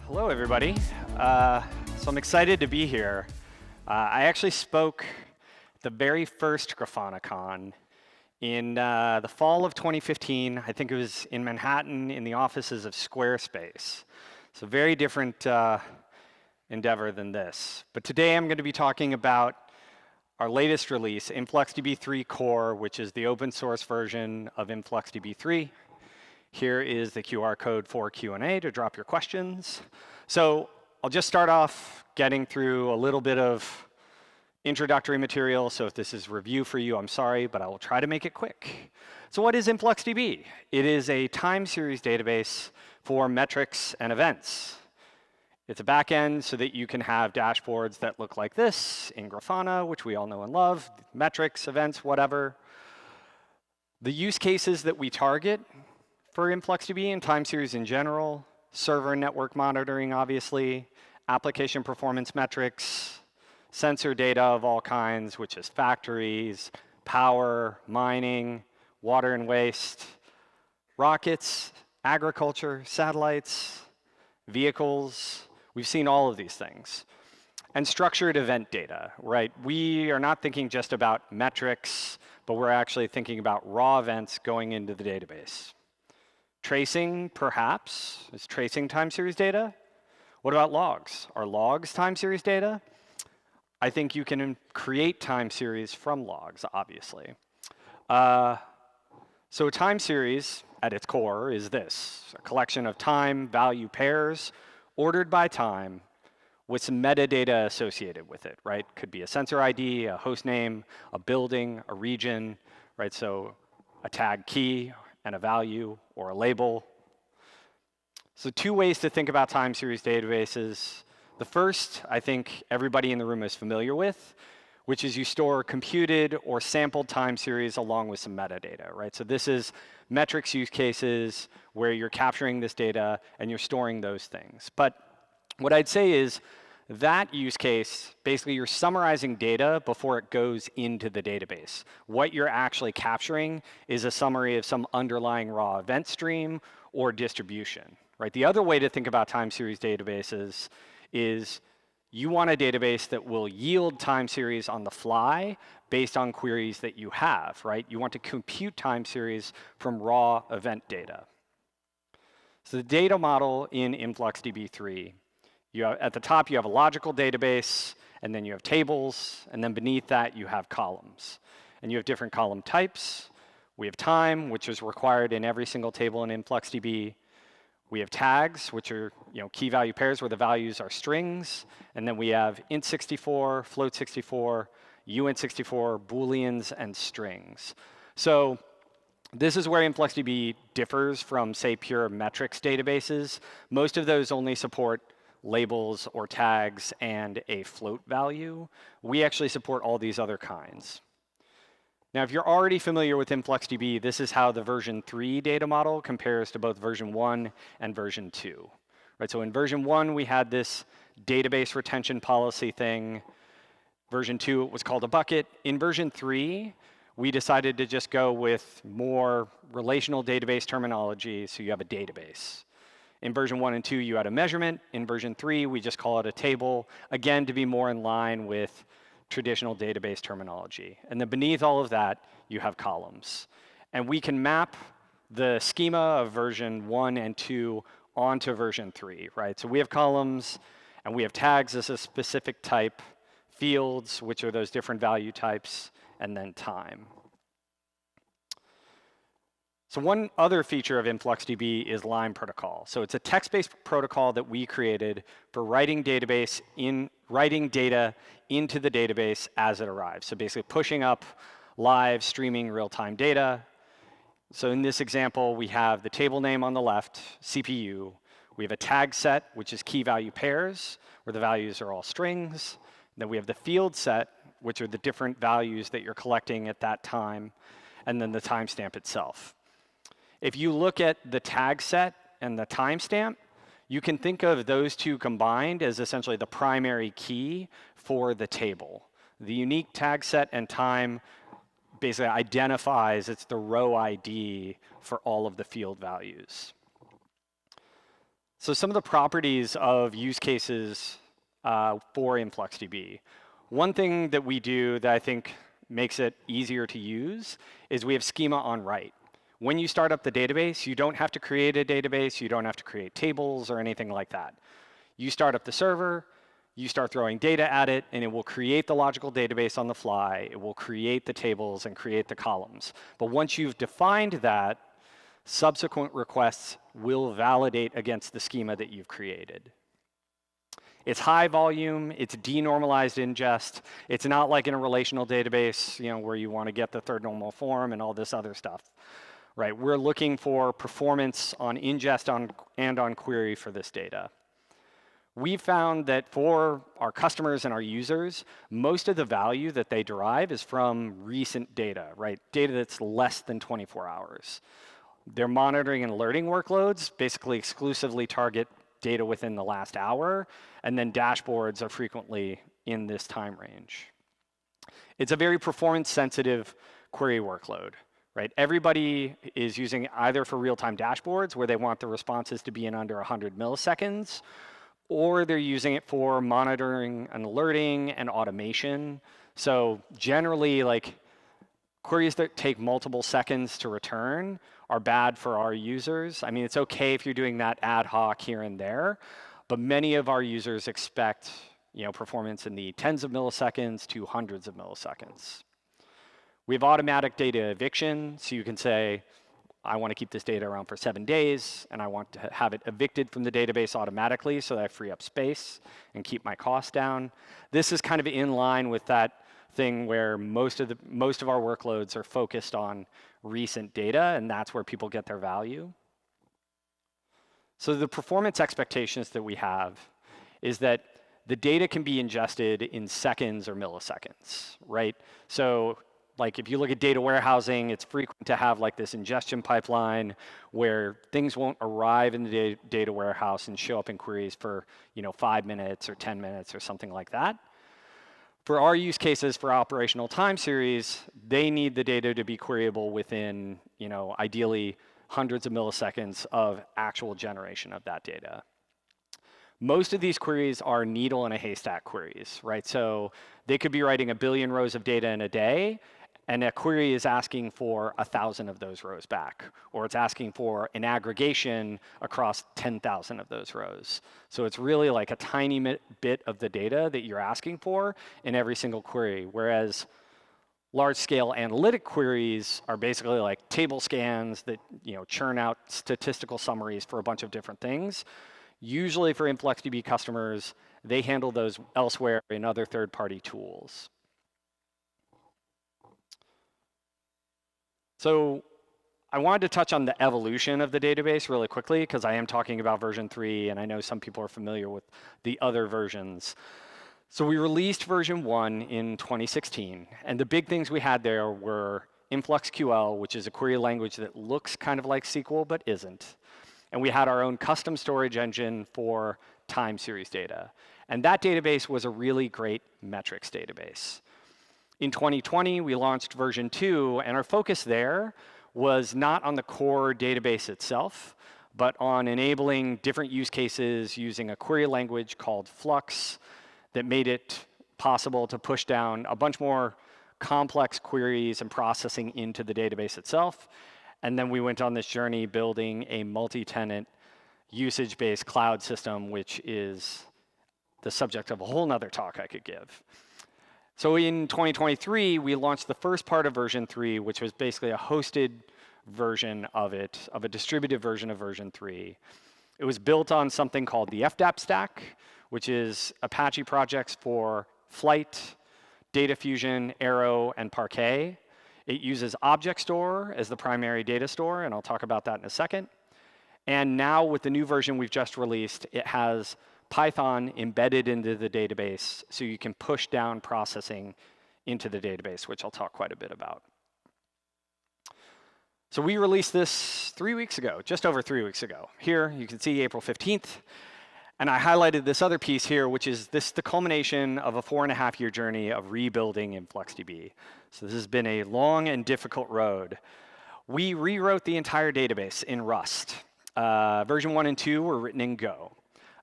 Hello, everybody. So I'm excited to be here. I actually spoke at the very first GrafanaCON in the fall of 2015. I think it was in Manhattan in the offices of Squarespace. So very different endeavor than this. But today I'm going to be talking about our latest release, InfluxDB 3 Core, which is the open source version of InfluxDB 3. Here is the QR code for Q&A to drop your questions. So I'll just start off getting through a little bit of introductory material. So if this is review for you, I'm sorry, but I will try to make it quick. So what is InfluxDB? It is a time series database for metrics and events. It's a backend so that you can have dashboards that look like this in Grafana, which we all know and love, metrics, events, whatever. The use cases that we target for InfluxDB and time series in general, server and network monitoring, obviously, application performance metrics, sensor data of all kinds, which is factories, power, mining, water and waste, rockets, agriculture, satellites, vehicles. We've seen all of these things. And structured event data, right? We are not thinking just about metrics, but we're actually thinking about raw events going into the database. Tracing, perhaps. Is tracing time series data? What about logs? Are logs time series data? I think you can create time series from logs, obviously. So a time series, at its core, is this. A collection of time value pairs ordered by time with some metadata associated with it, right? Could be a sensor ID, a host name, a building, a region, right? So a tag key and a value or a label. So two ways to think about time series databases. The first, I think everybody in the room is familiar with, which is you store computed or sampled time series along with some metadata, right? So this is metrics use cases where you're capturing this data and you're storing those things. But what I'd say is that use case, basically you're summarizing data before it goes into the database. What you're actually capturing is a summary of some underlying raw event stream or distribution, right? The other way to think about time series databases is you want a database that will yield time series on the fly based on queries that you have, right? You want to compute time series from raw event data. So the data model in InfluxDB 3, at the top, you have a logical database, and then you have tables, and then beneath that, you have columns. And you have different column types. We have time, which is required in every single table in InfluxDB. We have tags, which are key value pairs where the values are strings. And then we have int64, float64, uint64, booleans, and strings. So this is where InfluxDB differs from, say, pure metrics databases. Most of those only support labels or tags and a float value. We actually support all these other kinds. Now, if you're already familiar with InfluxDB, this is how the version 3 data model compares to both version 1 and version 2. Right, so in version 1, we had this database retention policy thing. Version 2, it was called a bucket. In version 3, we decided to just go with more relational database terminology, so you have a database. In version 1 and 2, you had a measurement. In version 3, we just call it a table, again, to be more in line with traditional database terminology. And then beneath all of that, you have columns. And we can map the schema of version 1 and 2 onto version 3, right? So we have columns, and we have tags as a specific type, fields, which are those different value types, and then time. So one other feature of InfluxDB is Line Protocol. So it's a text-based protocol that we created for writing data into the database as it arrives. So basically pushing up live streaming real-time data. So in this example, we have the table name on the left, CPU. We have a tag set, which is key value pairs, where the values are all strings. Then we have the field set, which are the different values that you're collecting at that time, and then the timestamp itself. If you look at the tag set and the timestamp, you can think of those two combined as essentially the primary key for the table. The unique tag set and time basically identifies, it's the row ID for all of the field values. So some of the properties of use cases for InfluxDB. One thing that we do that I think makes it easier to use is we have schema on write. When you start up the database, you don't have to create a database, you don't have to create tables or anything like that. You start up the server, you start throwing data at it, and it will create the logical database on the fly. It will create the tables and create the columns. But once you've defined that, subsequent requests will validate against the schema that you've created. It's high volume, it's denormalized ingest. It's not like in a relational database, where you want to get the third normal form and all this other stuff, right? We're looking for performance on ingest and on query for this data. We found that for our customers and our users, most of the value that they derive is from recent data, right? Data that's less than 24 hours. Their monitoring and alerting workloads basically exclusively target data within the last hour, and then dashboards are frequently in this time range. It's a very performance-sensitive query workload, right? Everybody is using either for real-time dashboards, where they want the responses to be in under 100 milliseconds, or they're using it for monitoring and alerting and automation. So generally, queries that take multiple seconds to return are bad for our users. I mean, it's okay if you're doing that ad hoc here and there, but many of our users expect performance in the tens of milliseconds to hundreds of milliseconds. We have automatic data eviction, so you can say, I want to keep this data around for 7 days, and I want to have it evicted from the database automatically so that I free up space and keep my costs down. This is kind of in line with that thing where most of our workloads are focused on recent data, and that's where people get their value. So the performance expectations that we have is that the data can be ingested in seconds or milliseconds, right? So if you look at data warehousing, it's frequent to have this ingestion pipeline where things won't arrive in the data warehouse and show up in queries for 5 minutes or 10 minutes or something like that. For our use cases for operational time series, they need the data to be queryable within, ideally hundreds of milliseconds of actual generation of that data. Most of these queries are needle in a haystack queries, right? So they could be writing 1 billion rows of data in a day, and a query is asking for 1,000 of those rows back, or it's asking for an aggregation across 10,000 of those rows. So it's really like a tiny bit of the data that you're asking for in every single query, whereas large-scale analytic queries are basically like table scans that churn out statistical summaries for a bunch of different things. Usually for InfluxDB customers, they handle those elsewhere in other third-party tools. So I wanted to touch on the evolution of the database really quickly, because I am talking about version 3, and I know some people are familiar with the other versions. So we released version 1 in 2016, and the big things we had there were InfluxQL, which is a query language that looks kind of like SQL but isn't. And we had our own custom storage engine for time series data. And that database was a really great metrics database. In 2020, we launched version 2, and our focus there was not on the core database itself, but on enabling different use cases using a query language called Flux that made it possible to push down a bunch more complex queries and processing into the database itself. And then we went on this journey building a multi-tenant usage-based cloud system, which is the subject of a whole nother talk I could give. So in 2023, we launched the first part of version 3, which was basically a hosted version of it, of a distributed version of version 3. It was built on something called the FDAP stack, which is Apache projects for Flight, Data Fusion, Arrow, and Parquet. It uses Object Store as the primary data store, and I'll talk about that in a second. And now with the new version we've just released, it has Python embedded into the database, so you can push down processing into the database, which I'll talk quite a bit about. So we released this 3 weeks ago, just over 3 weeks ago. Here, you can see April 15th. And I highlighted this other piece here, which is the culmination of a 4.5-year journey of rebuilding InfluxDB. So this has been a long and difficult road. We rewrote the entire database in Rust. Version 1 and 2 were written in Go.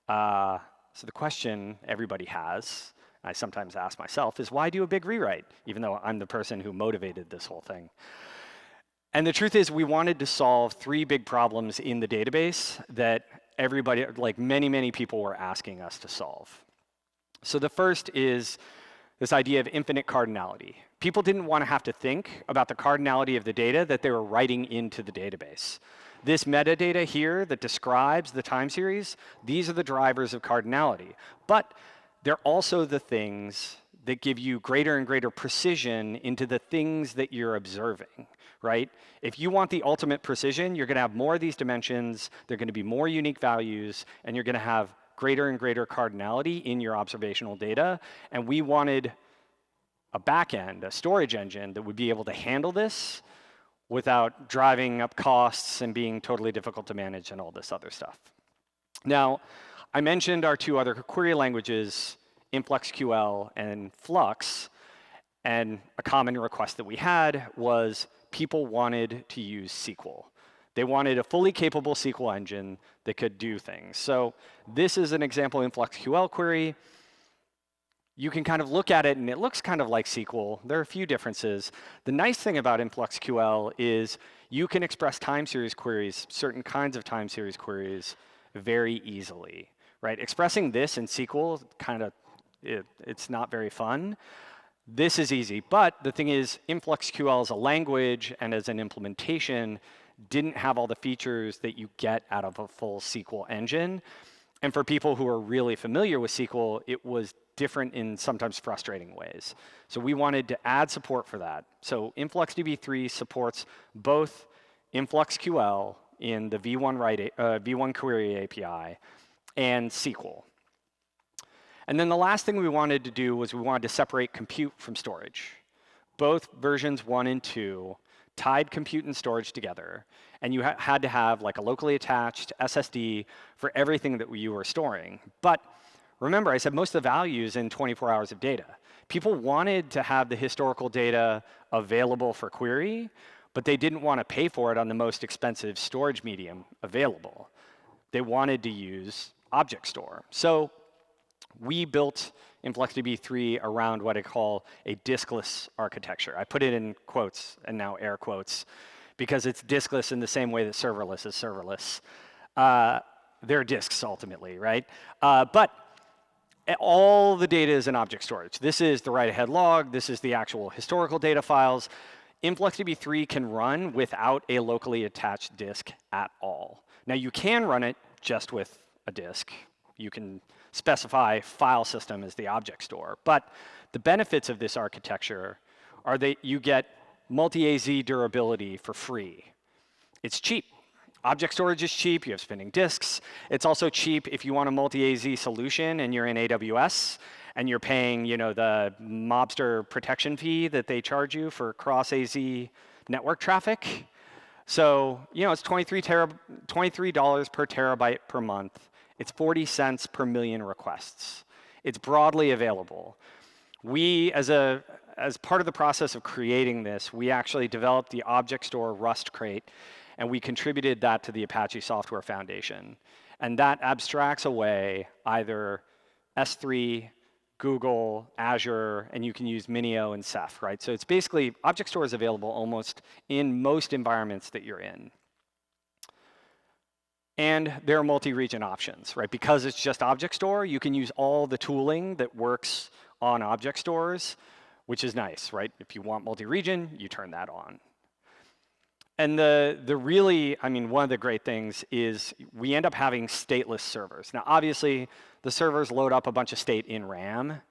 So the question everybody has, I sometimes ask myself, is why do a big rewrite, even though I'm the person who motivated this whole thing? And the truth is we wanted to solve 3 big problems in the database that everybody, like many people were asking us to solve. So the first is this idea of infinite cardinality. People didn't want to have to think about the cardinality of the data that they were writing into the database. This metadata here that describes the time series, these are the drivers of cardinality. But they're also the things that give you greater and greater precision into the things that you're observing, right? If you want the ultimate precision, you're going to have more of these dimensions, they're going to be more unique values, and you're going to have greater and greater cardinality in your observational data. And we wanted a backend, a storage engine that would be able to handle this without driving up costs and being totally difficult to manage and all this other stuff. Now, I mentioned our 2 other query languages, InfluxQL and Flux, and a common request that we had was people wanted to use SQL. They wanted a fully capable SQL engine that could do things. So this is an example InfluxQL query. You can kind of look at it, and it looks kind of like SQL. There are a few differences. The nice thing about InfluxQL is you can express time series queries, certain kinds of time series queries, very easily, right? Expressing this in SQL, it's not very fun. This is easy, but the thing is, InfluxQL as a language and as an implementation didn't have all the features that you get out of a full SQL engine. And for people who are really familiar with SQL, it was different in sometimes frustrating ways. So we wanted to add support for that. So InfluxDB 3 supports both InfluxQL in the V1 query API and SQL. And then the last thing we wanted to do was we wanted to separate compute from storage. Both versions 1 and 2 tied compute and storage together, and you had to have like a locally attached SSD for everything that you were storing. But remember, I said most of the value is in 24 hours of data. People wanted to have the historical data available for query, but they didn't want to pay for it on the most expensive storage medium available. They wanted to use object store. So we built InfluxDB 3 around what I call a diskless architecture. I put it in quotes and now air quotes because it's diskless in the same way that serverless is serverless. They're disks ultimately, right? But all the data is in object storage. This is the write-ahead log. This is the actual historical data files. InfluxDB 3 can run without a locally attached disk at all. Now you can run it just with a disk. You can specify file system as the object store. But the benefits of this architecture are that you get multi-AZ durability for free. It's cheap. Object storage is cheap. You have spinning disks. It's also cheap if you want a multi-AZ solution and you're in AWS and you're paying, the mobster protection fee that they charge you for cross-AZ network traffic. So, it's $23 per terabyte per month. It's 40 cents per million requests. It's broadly available. We, as part of the process of creating this, we actually developed the object store Rust crate, and we contributed that to the Apache Software Foundation. And that abstracts away either S3, Google, Azure, and you can use Minio and Ceph, right? So it's basically, object store is available almost in most environments that you're in. And there are multi-region options, right? Because it's just object store, you can use all the tooling that works on object stores, which is nice, right? If you want multi-region, you turn that on. And one of the great things is we end up having stateless servers. Now, obviously, the servers load up a bunch of state in RAM,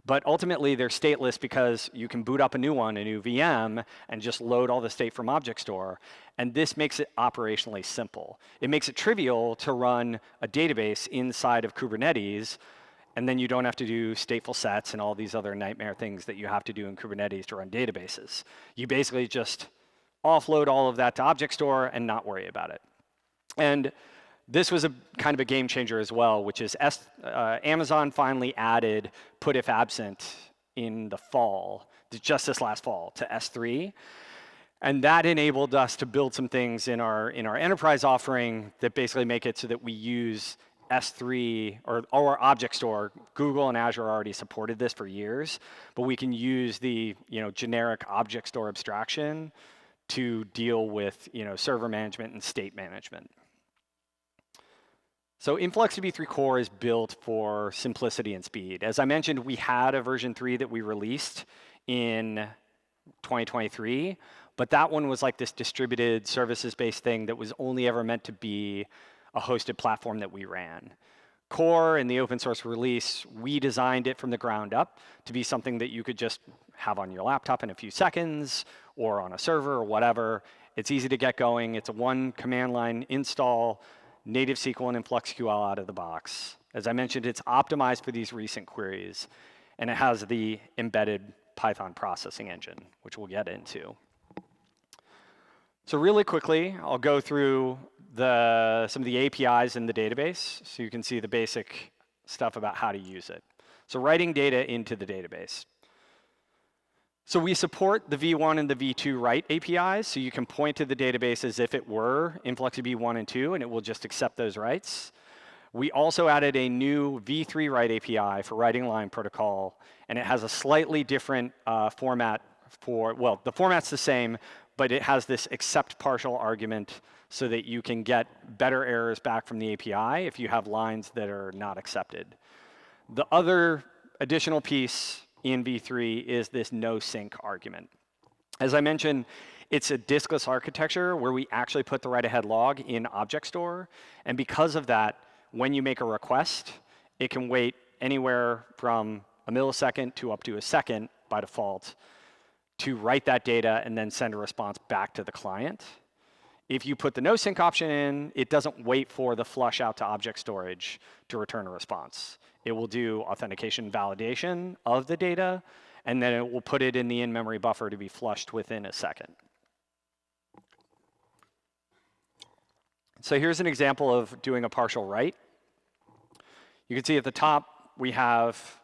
but ultimately they're stateless because you can boot up a new VM, and just load all the state from object store. And this makes it operationally simple. It makes it trivial to run a database inside of Kubernetes, and then you don't have to do stateful sets and all these other nightmare things that you have to do in Kubernetes to run databases. You basically just offload all of that to object store and not worry about it. And this was a kind of a game changer as well, which is Amazon finally added put if absent in the fall, just this last fall, to S3. And that enabled us to build some things in our enterprise offering that basically make it so that we use S3 or our object store. Google and Azure already supported this for years, but we can use the generic object store abstraction to deal with server management and state management. So InfluxDB 3 Core is built for simplicity and speed. As I mentioned, we had a version 3 that we released in 2023, but that one was like this distributed services-based thing that was only ever meant to be a hosted platform that we ran. Core in the open source release, we designed it from the ground up to be something that you could just have on your laptop in a few seconds or on a server or whatever. It's easy to get going. It's a one command line install, native SQL and InfluxQL out of the box. As I mentioned, it's optimized for these recent queries, and it has the embedded Python processing engine, which we'll get into. So really quickly, I'll go through some of the APIs in the database so you can see the basic stuff about how to use it. So writing data into the database. So we support the V1 and the V2 write APIs, so you can point to the database as if it were InfluxDB 1 and 2, and it will just accept those writes. We also added a new V3 write API for writing line protocol, and it has a slightly different format for, well, the format's the same, but it has this accept partial argument so that you can get better errors back from the API if you have lines that are not accepted. The other additional piece in V3 is this no sync argument. As I mentioned, it's a diskless architecture where we actually put the write-ahead log in object store, and because of that, when you make a request, it can wait anywhere from a millisecond to up to a second by default to write that data and then send a response back to the client. If you put the no sync option in, it doesn't wait for the flush out to object storage to return a response. It will do authentication validation of the data, and then it will put it in the in-memory buffer to be flushed within a second. So here's an example of doing a partial write. You can see at the top, we have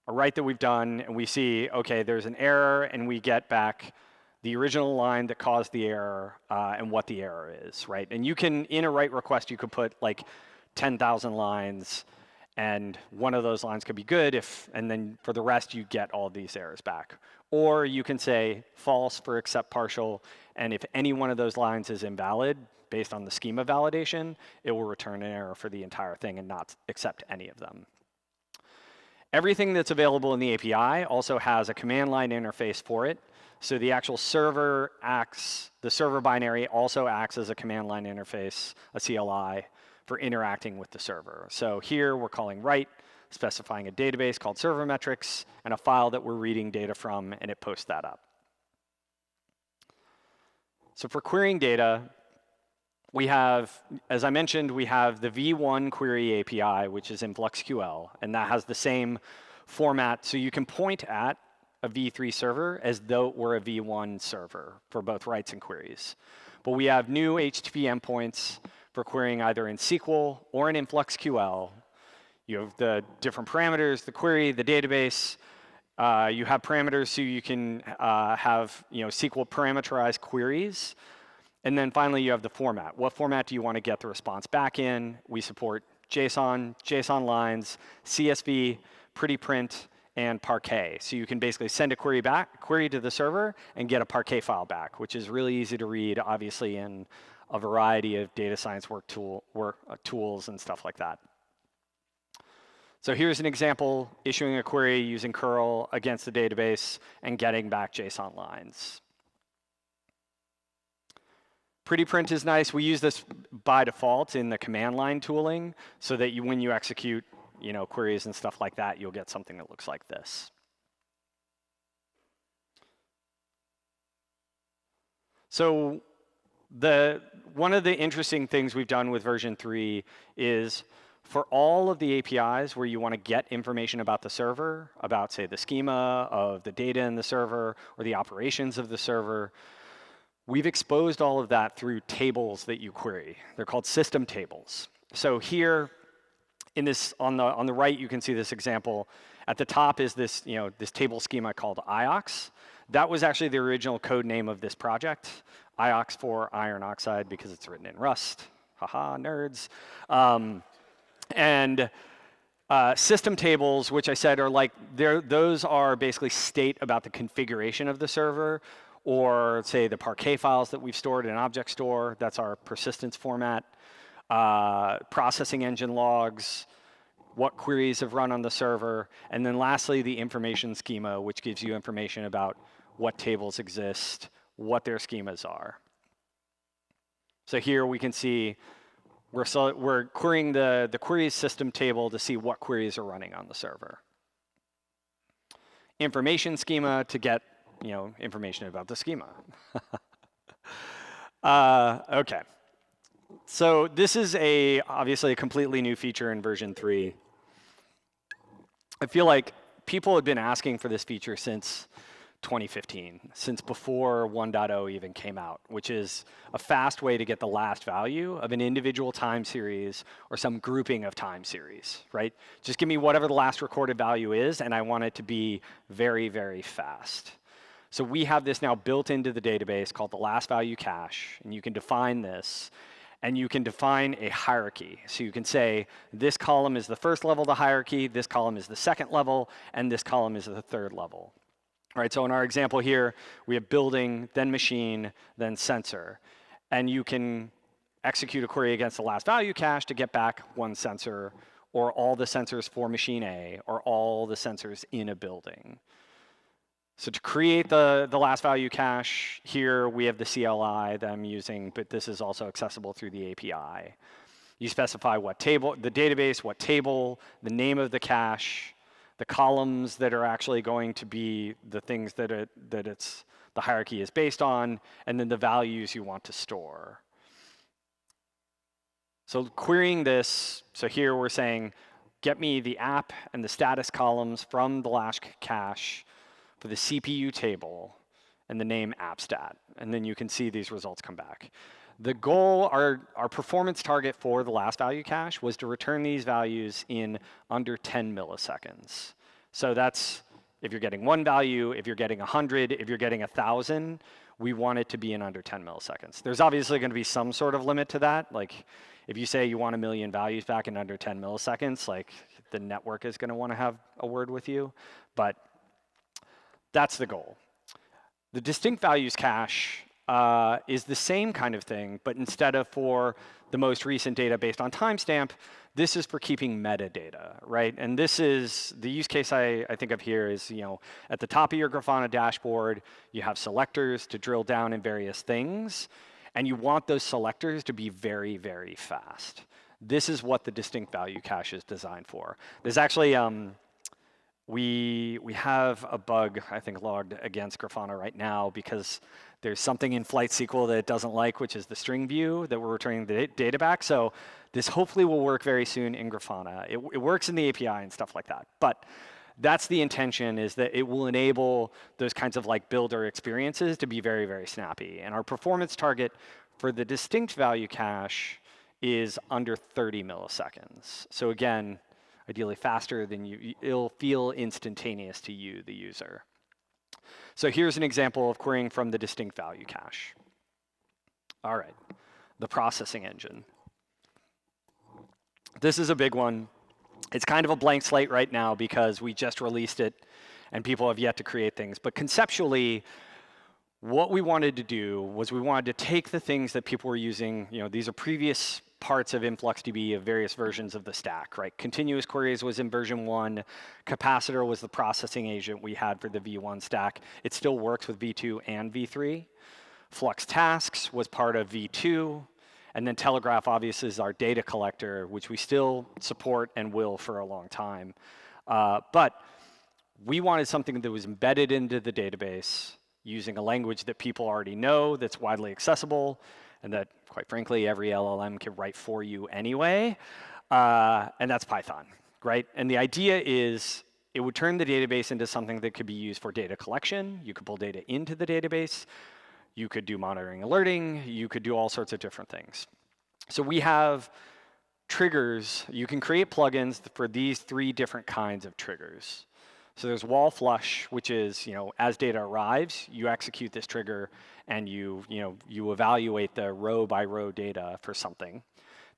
a write that we've done, and we see, okay, there's an error, and we get back the original line that caused the error and what the error is, right? And you can, in a write request, you could put like 10,000 lines, and one of those lines could be good, and then for the rest, you get all these errors back. Or you can say false for accept partial, and if any one of those lines is invalid, based on the schema validation, it will return an error for the entire thing and not accept any of them. Everything that's available in the API also has a command line interface for it. So the actual server acts, the server binary also acts as a command line interface, a CLI, for interacting with the server. So here we're calling write, specifying a database called server metrics, and a file that we're reading data from, and it posts that up. So for querying data, we have, as I mentioned, we have the V1 query API, which is InfluxQL, and that has the same format. So you can point at a V3 server as though it were a V1 server for both writes and queries. But we have new HTTP endpoints for querying either in SQL or in InfluxQL. You have the different parameters, the query, the database. You have parameters so you can have SQL parameterized queries. And then finally, you have the format. What format do you want to get the response back in? We support JSON, JSON lines, CSV, pretty print, and Parquet. So you can basically send a query to the server and get a Parquet file back, which is really easy to read, obviously, in a variety of data science tools and stuff like that. So here's an example, issuing a query using curl against the database and getting back JSON lines. Pretty print is nice. We use this by default in the command line tooling so that when you execute queries and stuff like that, you'll get something that looks like this. So one of the interesting things we've done with version 3 is for all of the APIs where you want to get information about the server, about, say, the schema of the data in the server or the operations of the server, we've exposed all of that through tables that you query. They're called system tables. So here, In this, on the right, you can see this example. At the top is this, this table schema called IOX. That was actually the original code name of this project. IOX for iron oxide because it's written in Rust. Haha, nerds. And system tables, which I said are like, those are basically state about the configuration of the server, or say the Parquet files that we've stored in an object store. That's our persistence format. Processing engine logs, what queries have run on the server, and then lastly, the information schema, which gives you information about what tables exist, what their schemas are. So here we can see we're querying the queries system table to see what queries are running on the server. Information schema to get information about the schema. Okay. So this is obviously a completely new feature in version 3. I feel like people have been asking for this feature since 2015, since before 1.0 even came out, which is a fast way to get the last value of an individual time series or some grouping of time series, right? Just give me whatever the last recorded value is, and I want it to be very, very fast. So we have this now built into the database called the last value cache, and you can define this. And you can define a hierarchy. So you can say, this column is the first level of the hierarchy, this column is the second level, and this column is the third level. All right, so in our example here, we have building, then machine, then sensor. And you can execute a query against the last value cache to get back one sensor, or all the sensors for machine A, or all the sensors in a building. So to create the last value cache, here we have the CLI that I'm using, but this is also accessible through the API. You specify what table, the database, what table, the name of the cache, the columns that are actually going to be the things that the hierarchy is based on, and then the values you want to store. So querying this, so here we're saying, get me the app and the status columns from the last cache for the CPU table and the name appstat, and then you can see these results come back. The goal, our performance target for the last value cache was to return these values in under 10 milliseconds. So that's if you're getting one value, if you're getting 100, if you're getting 1,000, we want it to be in under 10 milliseconds. There's obviously going to be some sort of limit to that. Like if you say you want 1 million values back in under 10 milliseconds, like the network is going to want to have a word with you, but that's the goal. The distinct values cache is the same kind of thing, but instead of for the most recent data based on timestamp, this is for keeping metadata, right? And this is, the use case I think of here is, at the top of your Grafana dashboard, you have selectors to drill down in various things, and you want those selectors to be very, very fast. This is what the distinct value cache is designed for. There's actually, we have a bug, I think, logged against Grafana right now because there's something in Flight SQL that it doesn't like, which is the string view that we're returning the data back. So this hopefully will work very soon in Grafana. It works in the API and stuff like that. But that's the intention, is that it will enable those kinds of like builder experiences to be very, very snappy. And our performance target for the distinct value cache is under 30 milliseconds. So again, ideally faster than it'll feel instantaneous to you, the user. So here's an example of querying from the distinct value cache. All right, the processing engine. This is a big one. It's kind of a blank slate right now because we just released it and people have yet to create things. But conceptually, what we wanted to do was we wanted to take the things that people were using, these are previous parts of InfluxDB of various versions of the stack, right? Continuous queries was in version 1. Capacitor was the processing agent we had for the V1 stack. It still works with V2 and V3. Flux tasks was part of V2. And then Telegraph, obviously, is our data collector, which we still support and will for a long time. But we wanted something that was embedded into the database using a language that people already know, that's widely accessible, and that, quite frankly, every LLM can write for you anyway, and that's Python, right? And the idea is it would turn the database into something that could be used for data collection. You could pull data into the database. You could do monitoring, alerting. You could do all sorts of different things. So we have triggers, you can create plugins for these 3 different kinds of triggers. So there's WAL flush, which is, as data arrives, you execute this trigger and you evaluate the row by row data for something.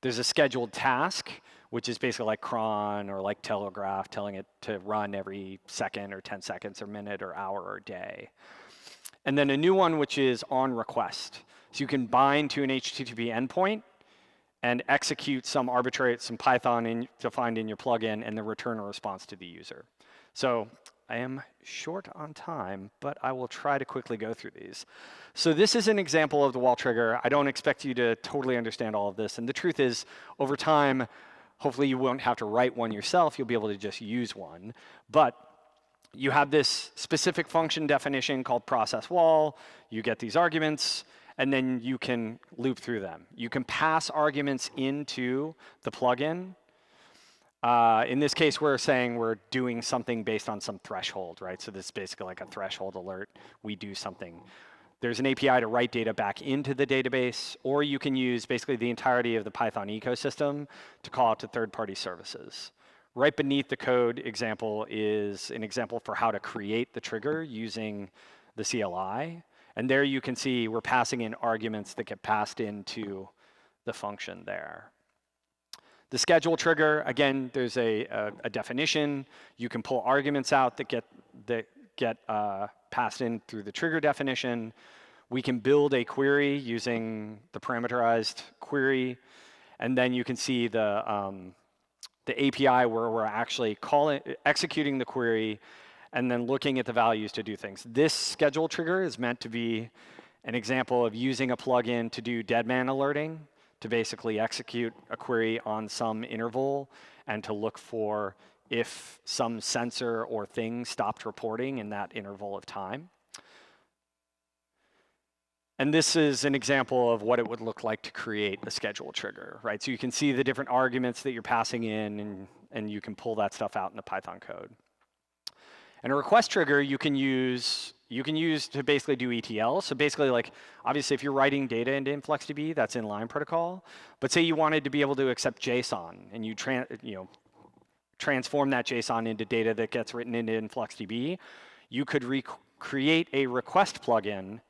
There's a scheduled task, which is basically like cron or like telegraph, telling it to run every second or 10 seconds or minute or hour or day. And then a new one, which is on request. So you can bind to an HTTP endpoint and execute some Python defined in your plugin and then return a response to the user. So I am short on time, but I will try to quickly go through these. So this is an example of the WAL trigger. I don't expect you to totally understand all of this. And the truth is, over time, hopefully you won't have to write one yourself. You'll be able to just use one. But you have this specific function definition called process WAL. You get these arguments, and then you can loop through them. You can pass arguments into the plugin. In this case, we're saying we're doing something based on some threshold, right? So this is basically like a threshold alert. We do something. There's an API to write data back into the database, or you can use basically the entirety of the Python ecosystem to call out to third-party services. Right beneath the code example is an example for how to create the trigger using the CLI. And there you can see we're passing in arguments that get passed into the function there. The schedule trigger, again, there's a definition. You can pull arguments out that get passed in through the trigger definition. We can build a query using the parameterized query. And then you can see the API where we're actually executing the query and then looking at the values to do things. This schedule trigger is meant to be an example of using a plugin to do deadman alerting, to basically execute a query on some interval and to look for if some sensor or thing stopped reporting in that interval of time. And this is an example of what it would look like to create a schedule trigger, right? So you can see the different arguments that you're passing in, and you can pull that stuff out in the Python code. And a request trigger you can use to basically do ETL. So basically, like, obviously, if you're writing data into InfluxDB, that's inline protocol. But say you wanted to be able to accept JSON, and you transform that JSON into data that gets written into InfluxDB, you could create a request plugin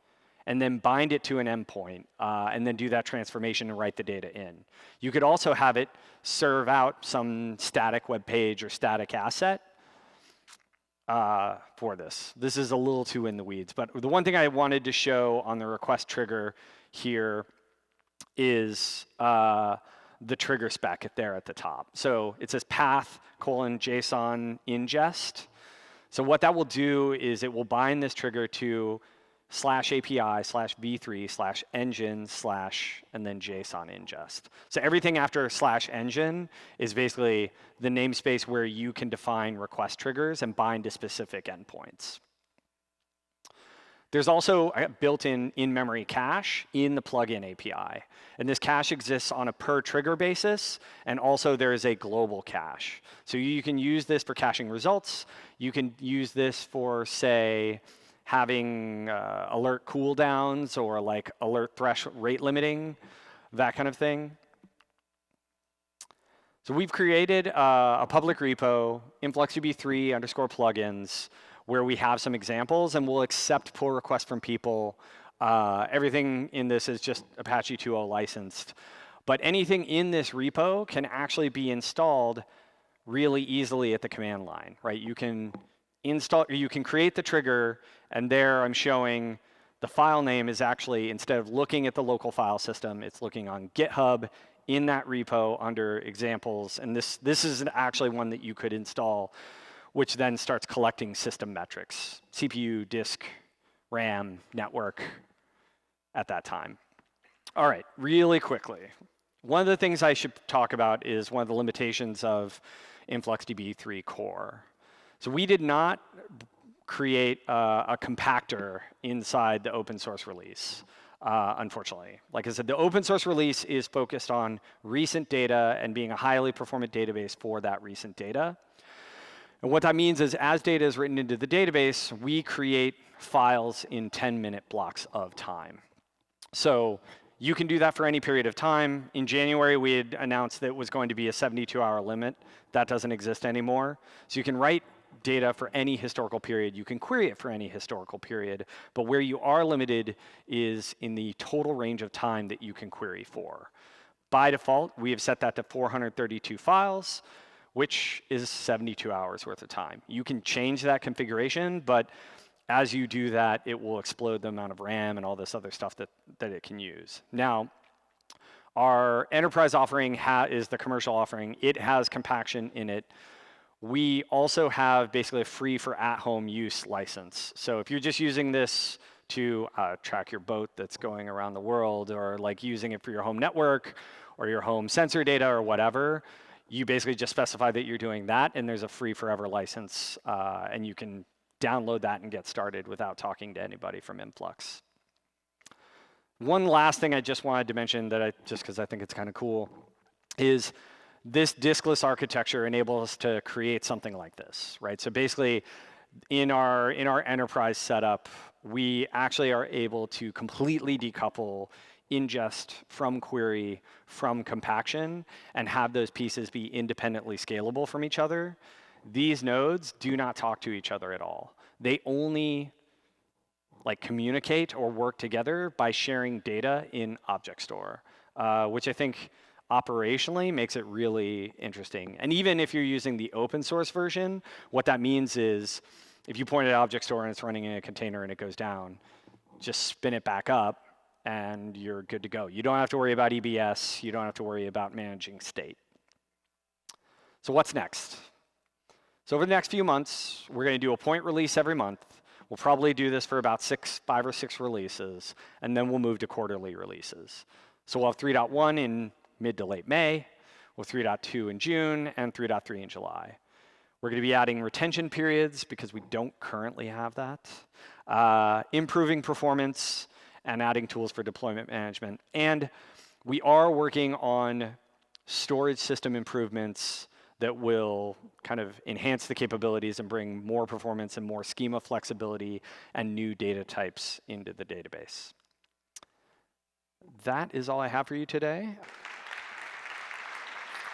and then bind it to an endpoint, and then do that transformation and write the data in. You could also have it serve out some static web page or static asset for this. This is a little too in the weeds, but the one thing I wanted to show on the request trigger here is the trigger spec there at the top. So it says path : JSON ingest. So what that will do is it will bind this trigger to /API/v3/engine/ and then JSON ingest. So everything after /engine is basically the namespace where you can define request triggers and bind to specific endpoints. There's also a built-in in-memory cache in the plugin API. And this cache exists on a per trigger basis, and also there is a global cache. So you can use this for caching results. You can use this for, say, having alert cooldowns or like alert threshold rate limiting, that kind of thing. So we've created a public repo, InfluxDB3_plugins, where we have some examples, and we'll accept pull requests from people. Everything in this is just Apache 2.0 licensed. But anything in this repo can actually be installed really easily at the command line, right? You can create the trigger, and there I'm showing the file name is actually, instead of looking at the local file system, it's looking on GitHub in that repo under examples. And this is actually one that you could install, which then starts collecting system metrics: CPU, disk, RAM, network at that time. All right, really quickly. One of the things I should talk about is one of the limitations of InfluxDB 3 core. So we did not create a compactor inside the open source release, unfortunately. Like I said, the open source release is focused on recent data and being a highly performant database for that recent data. And what that means is as data is written into the database, we create files in 10-minute blocks of time. So You can do that for any period of time. In January, we had announced that it was going to be a 72-hour limit. That doesn't exist anymore. So you can write data for any historical period. You can query it for any historical period. But where you are limited is in the total range of time that you can query for. By default, we have set that to 432 files, which is 72 hours worth of time. You can change that configuration, but as you do that, it will explode the amount of RAM and all this other stuff that it can use. Now, our enterprise offering is the commercial offering. It has compaction in it. We also have basically a free for at-home use license. So if you're just using this to track your boat that's going around the world, or like using it for your home network or your home sensor data or whatever, you basically just specify that you're doing that, and there's a free forever license, and you can download that and get started without talking to anybody from Influx. One last thing I just wanted to mention, just because I think it's kind of cool, is this diskless architecture enables us to create something like this, right? So basically, in our enterprise setup, we actually are able to completely decouple ingest from query from compaction and have those pieces be independently scalable from each other. These nodes do not talk to each other at all. They only communicate or work together by sharing data in object store, which I think operationally makes it really interesting. And even if you're using the open source version, what that means is if you point at object store and it's running in a container and it goes down, just spin it back up and you're good to go. You don't have to worry about EBS. You don't have to worry about managing state. So what's next? So over the next few months, we're going to do a point release every month. We'll probably do this for about 5 or 6 releases, and then we'll move to quarterly releases. So we'll have 3.1 in mid to late May, we'll have 3.2 in June, and 3.3 in July. We're going to be adding retention periods because we don't currently have that, improving performance, and adding tools for deployment management. And we are working on storage system improvements that will kind of enhance the capabilities and bring more performance and more schema flexibility and new data types into the database. That is all I have for you today.